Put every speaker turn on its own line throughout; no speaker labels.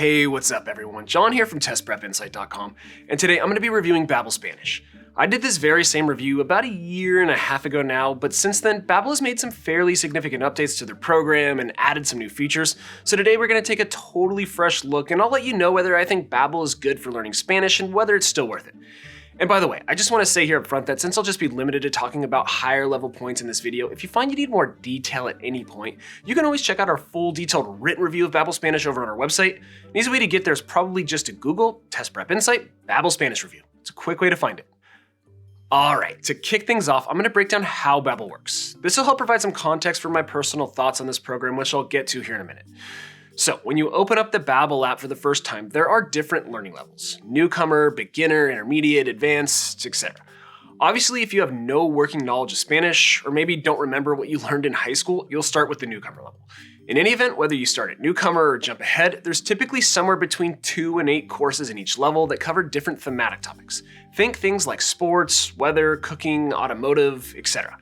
Hey, what's up everyone? John here from TestPrepInsight.com, and today I'm going to be reviewing Babbel Spanish. I did this very same review about a year and a half ago now, but since then, Babbel has made some fairly significant updates to their program and added some new features, so today we're going to take a totally fresh look and I'll let you know whether I think Babbel is good for learning Spanish and whether it's still worth it. And by the way, I just want to say here up front that since I'll just be limited to talking about higher level points in this video, if you find you need more detail at any point, you can always check out our full detailed written review of Babbel Spanish over on our website. An easy way to get there is probably just to Google Test Prep Insight Babbel Spanish Review. It's a quick way to find it. Alright, to kick things off, I'm going to break down how Babbel works. This will help provide some context for my personal thoughts on this program, which I'll get to here in a minute. So, when you open up the Babbel app for the first time, there are different learning levels: newcomer, beginner, intermediate, advanced, etc. Obviously, if you have no working knowledge of Spanish, or maybe don't remember what you learned in high school, you'll start with the newcomer level. In any event, whether you start at newcomer or jump ahead, there's typically somewhere between 2 and 8 courses in each level that cover different thematic topics. Think things like sports, weather, cooking, automotive, etc.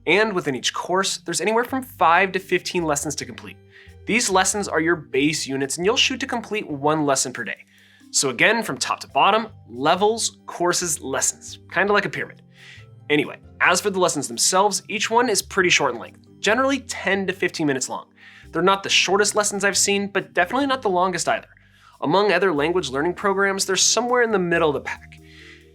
And within each course, there's anywhere from 5 to 15 lessons to complete. These lessons are your base units and you'll shoot to complete 1 lesson per day. So again, from top to bottom, levels, courses, lessons, kind of like a pyramid. Anyway, as for the lessons themselves, each one is pretty short in length, generally 10 to 15 minutes long. They're not the shortest lessons I've seen, but definitely not the longest either. Among other language learning programs, they're somewhere in the middle of the pack.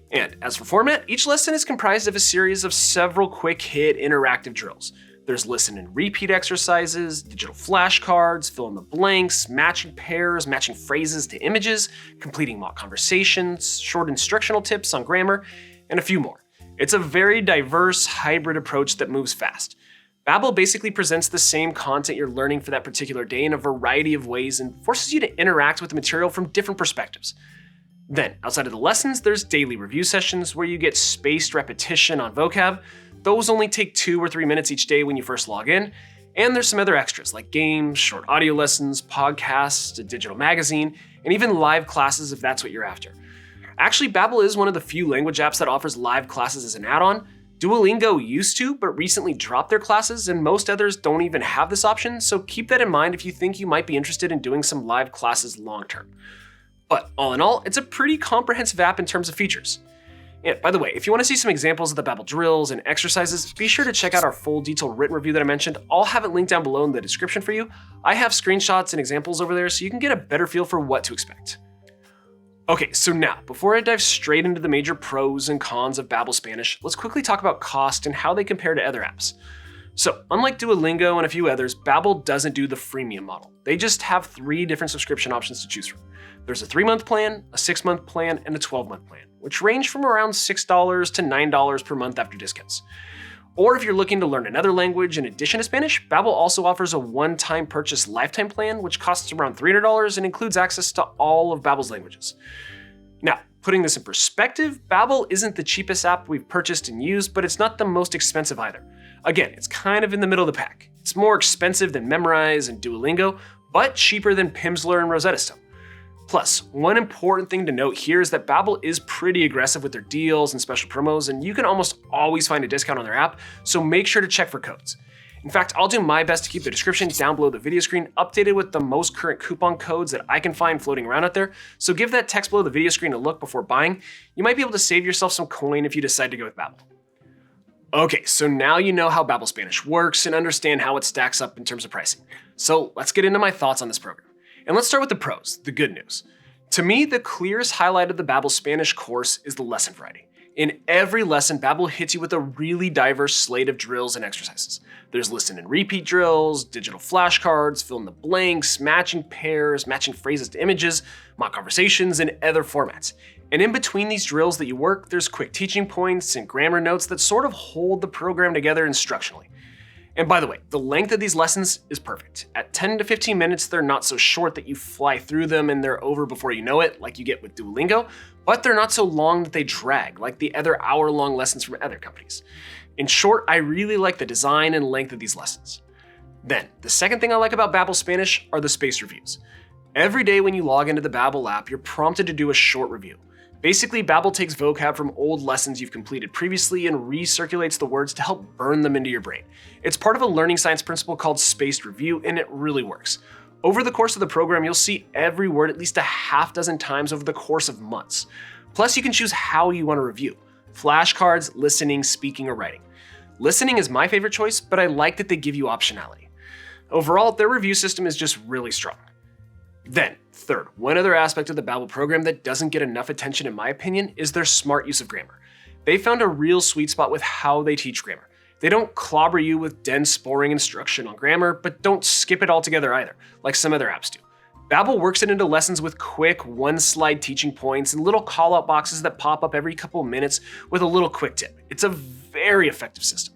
And as for format, each lesson is comprised of a series of several quick hit interactive drills. There's listen and repeat exercises, digital flashcards, fill in the blanks, matching pairs, matching phrases to images, completing mock conversations, short instructional tips on grammar, and a few more. It's a very diverse, hybrid approach that moves fast. Babbel basically presents the same content you're learning for that particular day in a variety of ways and forces you to interact with the material from different perspectives. Then, outside of the lessons, there's daily review sessions where you get spaced repetition on vocab. Those only take 2 or 3 minutes each day when you first log in. And there's some other extras like games, short audio lessons, podcasts, a digital magazine, and even live classes if that's what you're after. Actually, Babbel is one of the few language apps that offers live classes as an add-on. Duolingo used to, but recently dropped their classes, and most others don't even have this option, so keep that in mind if you think you might be interested in doing some live classes long-term. But all in all, it's a pretty comprehensive app in terms of features. And by the way, if you want to see some examples of the Babbel drills and exercises, be sure to check out our full detailed written review that I mentioned. I'll have it linked down below in the description for you. I have screenshots and examples over there so you can get a better feel for what to expect. Okay, so now, before I dive straight into the major pros and cons of Babbel Spanish, let's quickly talk about cost and how they compare to other apps. So, unlike Duolingo and a few others, Babbel doesn't do the freemium model. They just have 3 different subscription options to choose from. There's a 3-month plan, a 6-month plan, and a 12-month plan, which range from around $6 to $9 per month after discounts. Or if you're looking to learn another language in addition to Spanish, Babbel also offers a one-time purchase lifetime plan, which costs around $300 and includes access to all of Babbel's languages. Now, putting this in perspective, Babbel isn't the cheapest app we've purchased and used, but it's not the most expensive either. Again, it's kind of in the middle of the pack. It's more expensive than Memrise and Duolingo, but cheaper than Pimsleur and Rosetta Stone. Plus, one important thing to note here is that Babbel is pretty aggressive with their deals and special promos, and you can almost always find a discount on their app, so make sure to check for codes. In fact, I'll do my best to keep the description down below the video screen updated with the most current coupon codes that I can find floating around out there, so give that text below the video screen a look before buying. You might be able to save yourself some coin if you decide to go with Babbel. Okay, so now you know how Babbel Spanish works and understand how it stacks up in terms of pricing. So let's get into my thoughts on this program. And let's start with the pros, the good news. To me, the clearest highlight of the Babbel Spanish course is the lesson variety. In every lesson, Babbel hits you with a really diverse slate of drills and exercises. There's listen and repeat drills, digital flashcards, fill in the blanks, matching pairs, matching phrases to images, mock conversations, and other formats. And in between these drills that you work, there's quick teaching points and grammar notes that sort of hold the program together instructionally. And by the way, the length of these lessons is perfect. At 10 to 15 minutes, they're not so short that you fly through them and they're over before you know it, like you get with Duolingo, but they're not so long that they drag, like the other hour-long lessons from other companies. In short, I really like the design and length of these lessons. Then, the second thing I like about Babbel Spanish are the spaced reviews. Every day when you log into the Babbel app, you're prompted to do a short review. Basically, Babbel takes vocab from old lessons you've completed previously and recirculates the words to help burn them into your brain. It's part of a learning science principle called spaced review, and it really works. Over the course of the program, you'll see every word at least a half dozen times over the course of months. Plus, you can choose how you want to review: flashcards, listening, speaking, or writing. Listening is my favorite choice, but I like that they give you optionality. Overall, their review system is just really strong. Then, third, one other aspect of the Babbel program that doesn't get enough attention in my opinion is their smart use of grammar. They found a real sweet spot with how they teach grammar. They don't clobber you with dense, boring instruction on grammar, but don't skip it altogether either, like some other apps do. Babbel works it into lessons with quick, one-slide teaching points and little call-out boxes that pop up every couple of minutes with a little quick tip. It's a very effective system.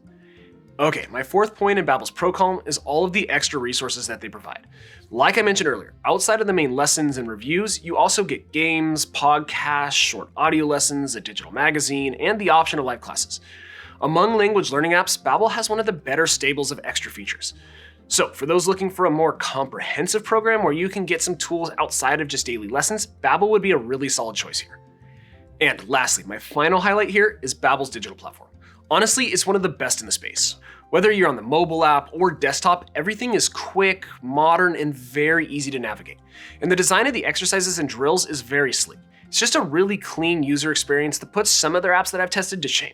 Okay, my fourth point in Babbel's Pro Column is all of the extra resources that they provide. Like I mentioned earlier, outside of the main lessons and reviews, you also get games, podcasts, short audio lessons, a digital magazine, and the option of live classes. Among language learning apps, Babbel has one of the better stables of extra features. So for those looking for a more comprehensive program where you can get some tools outside of just daily lessons, Babbel would be a really solid choice here. And lastly, my final highlight here is Babbel's digital platform. Honestly, it's one of the best in the space. Whether you're on the mobile app or desktop, everything is quick, modern, and very easy to navigate. And the design of the exercises and drills is very sleek. It's just a really clean user experience that puts some other apps that I've tested to shame.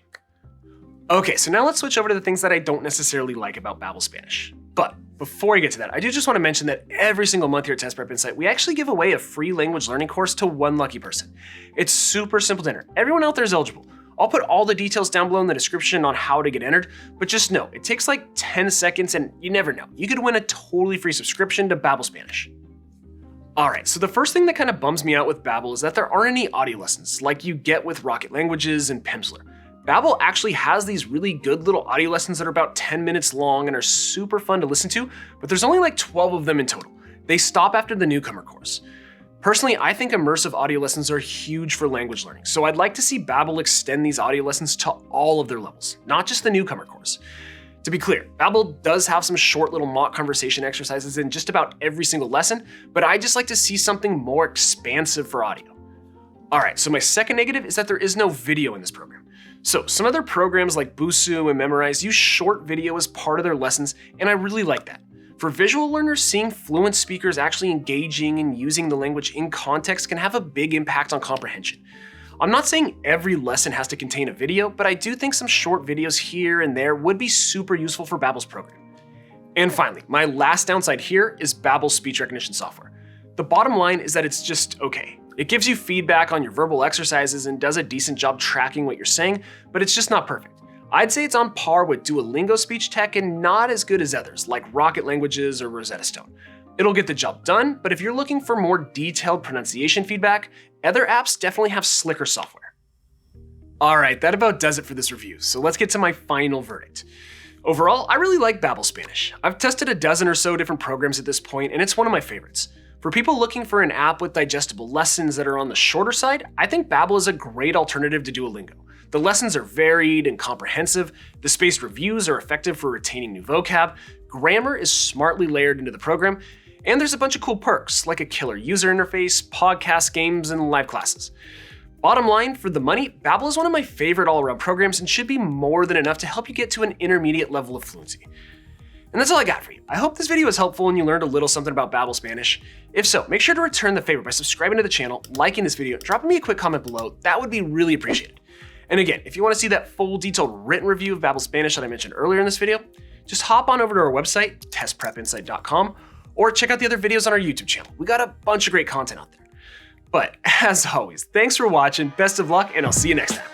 Okay, so now let's switch over to the things that I don't necessarily like about Babbel Spanish. But before I get to that, I do just want to mention that every single month here at Test Prep Insight, we actually give away a free language learning course to one lucky person. It's super simple to enter. Everyone out there is eligible. I'll put all the details down below in the description on how to get entered, but just know, it takes like 10 seconds and you never know. You could win a totally free subscription to Babbel Spanish. Alright, so the first thing that kind of bums me out with Babbel is that there aren't any audio lessons like you get with Rocket Languages and Pimsleur. Babbel actually has these really good little audio lessons that are about 10 minutes long and are super fun to listen to, but there's only like 12 of them in total. They stop after the newcomer course. Personally, I think immersive audio lessons are huge for language learning, so I'd like to see Babbel extend these audio lessons to all of their levels, not just the newcomer course. To be clear, Babbel does have some short little mock conversation exercises in just about every single lesson, but I just like to see something more expansive for audio. Alright, so my second negative is that there is no video in this program. So some other programs like Busuu and Memrise use short video as part of their lessons, and I really like that. For visual learners, seeing fluent speakers actually engaging and using the language in context can have a big impact on comprehension. I'm not saying every lesson has to contain a video, but I do think some short videos here and there would be super useful for Babbel's program. And finally, my last downside here is Babbel's speech recognition software. The bottom line is that it's just okay. It gives you feedback on your verbal exercises and does a decent job tracking what you're saying, but it's just not perfect. I'd say it's on par with Duolingo speech tech and not as good as others, like Rocket Languages or Rosetta Stone. It'll get the job done, but if you're looking for more detailed pronunciation feedback, other apps definitely have slicker software. Alright, that about does it for this review, so let's get to my final verdict. Overall, I really like Babbel Spanish. I've tested a dozen or so different programs at this point, and it's one of my favorites. For people looking for an app with digestible lessons that are on the shorter side, I think Babbel is a great alternative to Duolingo. The lessons are varied and comprehensive, the spaced reviews are effective for retaining new vocab, grammar is smartly layered into the program, and there's a bunch of cool perks like a killer user interface, podcasts, games, and live classes. Bottom line, for the money, Babbel is one of my favorite all-around programs and should be more than enough to help you get to an intermediate level of fluency. And that's all I got for you. I hope this video was helpful and you learned a little something about Babbel Spanish. If so, make sure to return the favor by subscribing to the channel, liking this video, dropping me a quick comment below. That would be really appreciated. And again, if you want to see that full detailed written review of Babbel Spanish that I mentioned earlier in this video, just hop on over to our website, testprepinsight.com, or check out the other videos on our YouTube channel. We got a bunch of great content out there. But as always, thanks for watching, best of luck, and I'll see you next time.